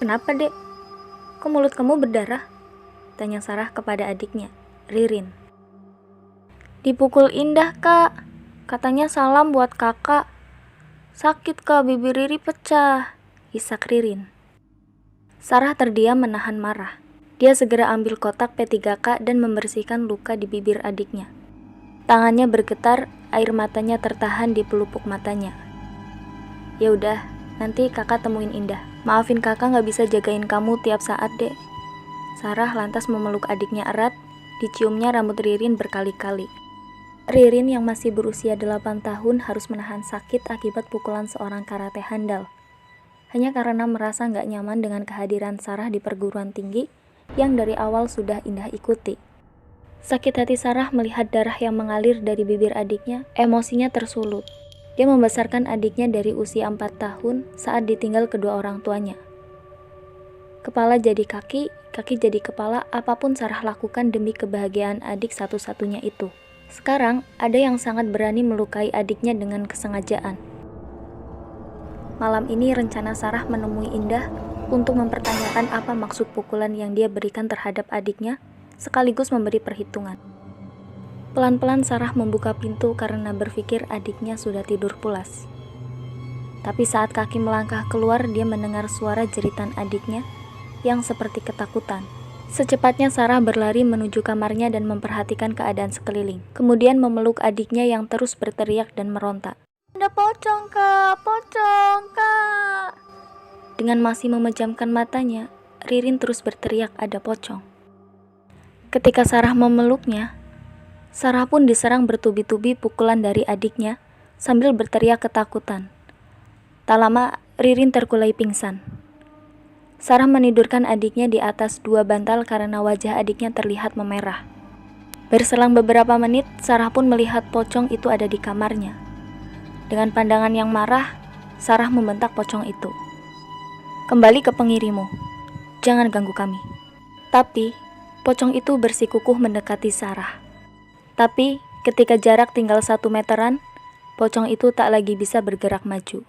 Kenapa, Dek? Kok mulut kamu berdarah? Tanya Sarah kepada adiknya, Ririn. Dipukul Indah, Kak. Katanya salam buat kakak. Sakit, Kak, bibir Riri pecah, isak Ririn. Sarah terdiam menahan marah. Dia segera ambil kotak P3K dan membersihkan luka di bibir adiknya. Tangannya bergetar, air matanya tertahan di pelupuk matanya. Ya udah, nanti kakak temuin Indah. Maafin kakak gak bisa jagain kamu tiap saat, Dek. Sarah lantas memeluk adiknya erat, diciumnya rambut Ririn berkali-kali. Ririn yang masih berusia 8 tahun harus menahan sakit akibat pukulan seorang karate handal. Hanya karena merasa gak nyaman dengan kehadiran Sarah di perguruan tinggi yang dari awal sudah Indah ikuti. Sakit hati Sarah melihat darah yang mengalir dari bibir adiknya, emosinya tersulut. Dia membesarkan adiknya dari usia 4 tahun saat ditinggal kedua orang tuanya. Kepala jadi kaki, kaki jadi kepala, apapun Sarah lakukan demi kebahagiaan adik satu-satunya itu. Sekarang, ada yang sangat berani melukai adiknya dengan kesengajaan. Malam ini rencana Sarah menemui Indah untuk mempertanyakan apa maksud pukulan yang dia berikan terhadap adiknya, sekaligus memberi perhitungan. Pelan-pelan Sarah membuka pintu karena berpikir adiknya sudah tidur pulas. Tapi saat kaki melangkah keluar, dia mendengar suara jeritan adiknya yang seperti ketakutan. Secepatnya Sarah berlari menuju kamarnya dan memperhatikan keadaan sekeliling. Kemudian memeluk adiknya yang terus berteriak dan meronta. Ada pocong, Kak! Pocong, Kak! Dengan masih memejamkan matanya, Ririn terus berteriak ada pocong. Ketika Sarah memeluknya, Sarah pun diserang bertubi-tubi pukulan dari adiknya sambil berteriak ketakutan. Tak lama, Ririn terkulai pingsan. Sarah menidurkan adiknya di atas 2 bantal karena wajah adiknya terlihat memerah. Berselang beberapa menit, Sarah pun melihat pocong itu ada di kamarnya. Dengan pandangan yang marah, Sarah membentak pocong itu. Kembali ke pengirimu, jangan ganggu kami. Tapi, pocong itu bersikukuh mendekati Sarah. Tapi, ketika jarak tinggal 1 meteran, pocong itu tak lagi bisa bergerak maju.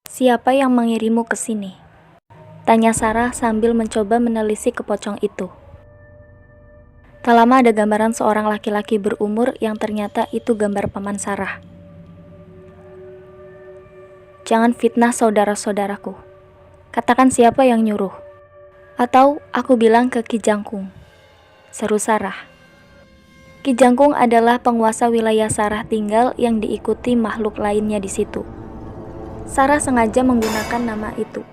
Siapa yang mengirimu ke sini? Tanya Sarah sambil mencoba menelisik ke pocong itu. Tak lama ada gambaran seorang laki-laki berumur yang ternyata itu gambar paman Sarah. Jangan fitnah saudara-saudaraku. Katakan siapa yang nyuruh. Atau aku bilang ke Ki Jangkung, seru Sarah. Ki Jangkung adalah penguasa wilayah Sarah tinggal yang diikuti makhluk lainnya di situ. Sarah sengaja menggunakan nama itu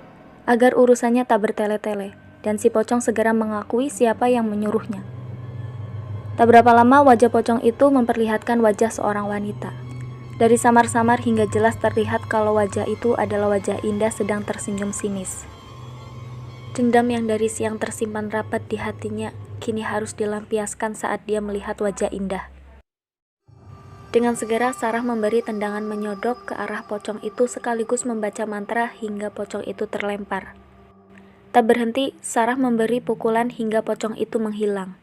agar urusannya tak bertele-tele, dan si pocong segera mengakui siapa yang menyuruhnya. Tak berapa lama wajah pocong itu memperlihatkan wajah seorang wanita. Dari samar-samar hingga jelas terlihat kalau wajah itu adalah wajah Indah sedang tersenyum sinis. Dendam yang dari siang tersimpan rapat di hatinya kini harus dilampiaskan saat dia melihat wajah Indah. Dengan segera Sarah memberi tendangan menyodok ke arah pocong itu sekaligus membaca mantra hingga pocong itu terlempar. Tak berhenti, Sarah memberi pukulan hingga pocong itu menghilang.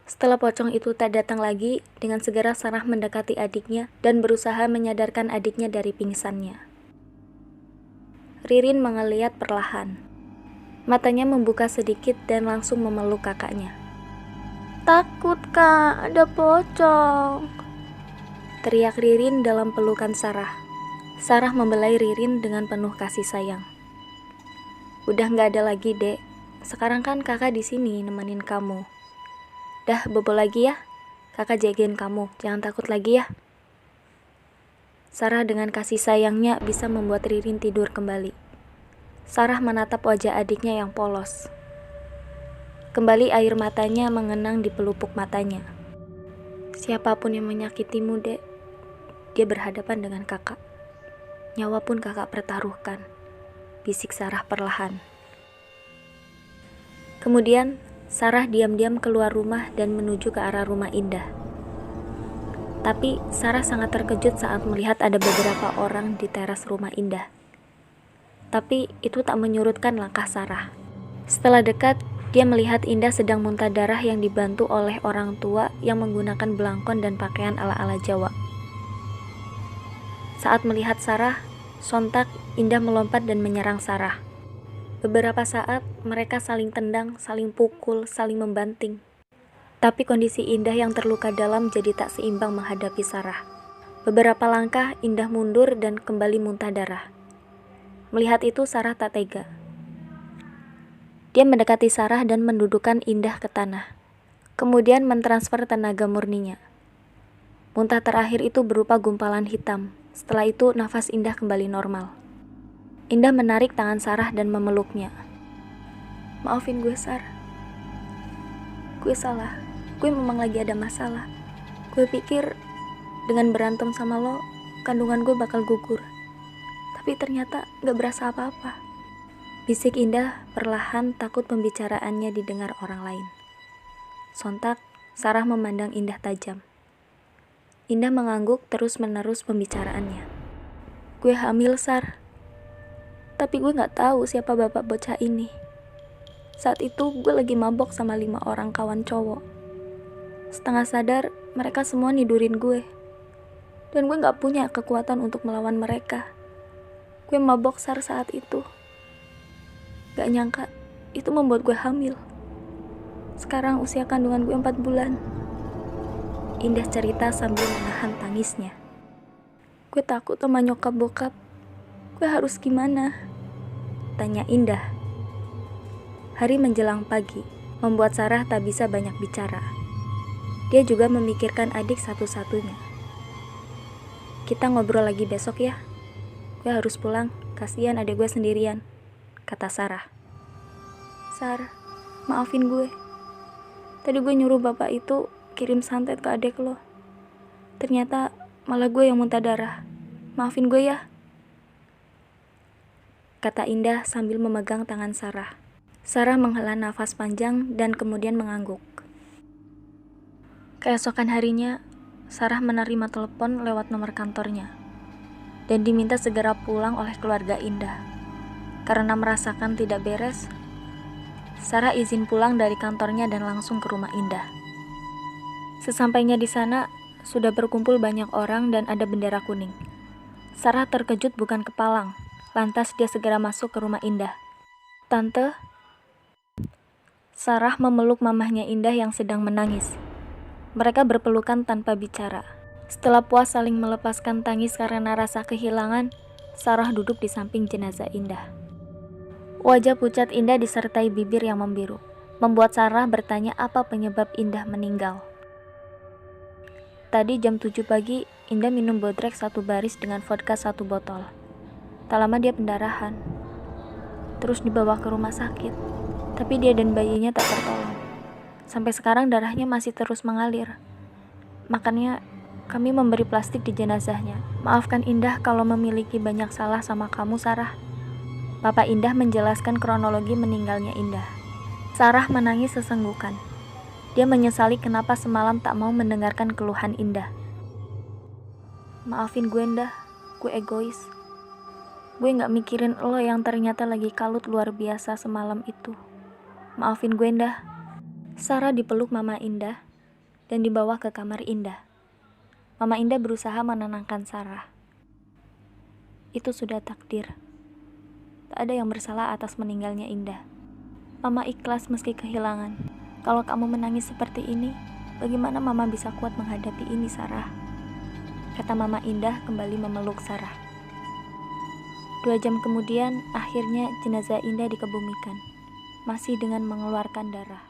Setelah pocong itu tak datang lagi, dengan segera Sarah mendekati adiknya dan berusaha menyadarkan adiknya dari pingsannya. Ririn mengeliat perlahan. Matanya membuka sedikit dan langsung memeluk kakaknya. Takut, Kak, ada pocong, teriak Ririn dalam pelukan Sarah. Sarah membelai Ririn dengan penuh kasih sayang. Udah gak ada lagi, Dek. Sekarang kan kakak di sini nemenin kamu. Dah bobo lagi ya. Kakak jagain kamu, jangan takut lagi ya. Sarah dengan kasih sayangnya bisa membuat Ririn tidur kembali. Sarah menatap wajah adiknya yang polos. Kembali air matanya mengenang di pelupuk matanya. Siapapun yang menyakitimu, Dek, dia berhadapan dengan kakak. Nyawa pun kakak pertaruhkan, bisik Sarah perlahan. Kemudian, Sarah diam-diam keluar rumah dan menuju ke arah rumah Indah. Tapi, Sarah sangat terkejut saat melihat ada beberapa orang di teras rumah Indah. Tapi, itu tak menyurutkan langkah Sarah. Setelah dekat, dia melihat Indah sedang muntah darah yang dibantu oleh orang tua yang menggunakan belangkon dan pakaian ala-ala Jawa. Saat melihat Sarah, sontak Indah melompat dan menyerang Sarah. Beberapa saat mereka saling tendang, saling pukul, saling membanting. Tapi kondisi Indah yang terluka dalam jadi tak seimbang menghadapi Sarah. Beberapa langkah Indah mundur dan kembali muntah darah. Melihat itu Sarah tak tega. Dia mendekati Sarah dan mendudukkan Indah ke tanah. Kemudian mentransfer tenaga murninya. Muntah terakhir itu berupa gumpalan hitam. Setelah itu nafas Indah kembali normal. Indah menarik tangan Sarah dan memeluknya. "Maafin gue, Sar. Gue salah. Gue memang lagi ada masalah. Gue pikir dengan berantem sama lo, kandungan gue bakal gugur. Tapi ternyata gak berasa apa-apa." Bisik Indah perlahan, takut pembicaraannya didengar orang lain. Sontak, Sarah memandang Indah tajam. Indah mengangguk terus-menerus pembicaraannya. "Gue hamil, Sar. Tapi gue gak tahu siapa bapak bocah ini. Saat itu gue lagi mabok sama 5 orang kawan cowok. Setengah sadar mereka semua nidurin gue. Dan gue gak punya kekuatan untuk melawan mereka. Gue mabok, Sar, saat itu. Gak nyangka itu membuat gue hamil. Sekarang usia kandungan gue 4 bulan. Indah cerita sambil menahan tangisnya. "Gue takut sama nyokap bokap. Gue harus gimana?" tanya Indah. Hari menjelang pagi, membuat Sarah tak bisa banyak bicara. Dia juga memikirkan adik satu-satunya. "Kita ngobrol lagi besok ya. Gue harus pulang, kasihan adik gue sendirian," kata Sarah. "Sar, maafin gue. Tadi gue nyuruh bapak itu kirim santet ke adik lo. Ternyata malah gue yang muntah darah. Maafin gue ya," kata Indah sambil memegang tangan Sarah. Sarah menghela nafas panjang dan kemudian mengangguk. Keesokan harinya, Sarah menerima telepon lewat nomor kantornya dan diminta segera pulang oleh keluarga Indah. Karena merasakan tidak beres, Sarah izin pulang dari kantornya dan langsung ke rumah Indah. Sesampainya di sana, sudah berkumpul banyak orang dan ada bendera kuning. Sarah terkejut bukan kepalang. Lantas dia segera masuk ke rumah Indah. "Tante." Sarah memeluk mamahnya Indah yang sedang menangis. Mereka berpelukan tanpa bicara. Setelah puas saling melepaskan tangis karena rasa kehilangan, Sarah duduk di samping jenazah Indah. Wajah pucat Indah disertai bibir yang membiru, membuat Sarah bertanya apa penyebab Indah meninggal. Tadi jam 7 pagi, Indah minum bodrek 1 baris dengan vodka 1 botol. Tak lama dia pendarahan. Terus dibawa ke rumah sakit. Tapi dia dan bayinya tak tertolong. Sampai sekarang darahnya masih terus mengalir. Makanya kami memberi plastik di jenazahnya. Maafkan Indah kalau memiliki banyak salah sama kamu, Sarah. Bapak Indah menjelaskan kronologi meninggalnya Indah. Sarah menangis sesenggukan. Dia menyesali kenapa semalam tak mau mendengarkan keluhan Indah. "Maafin gue, Indah. Gue egois. Gue gak mikirin lo yang ternyata lagi kalut luar biasa semalam itu. Maafin gue, Indah." Sarah dipeluk Mama Indah dan dibawa ke kamar Indah. Mama Indah berusaha menenangkan Sarah. "Itu sudah takdir. Tak ada yang bersalah atas meninggalnya Indah. Mama ikhlas meski kehilangan. Kalau kamu menangis seperti ini, bagaimana Mama bisa kuat menghadapi ini, Sarah?" kata Mama Indah kembali memeluk Sarah. 2 jam kemudian, akhirnya jenazah Indah dikebumikan, masih dengan mengeluarkan darah.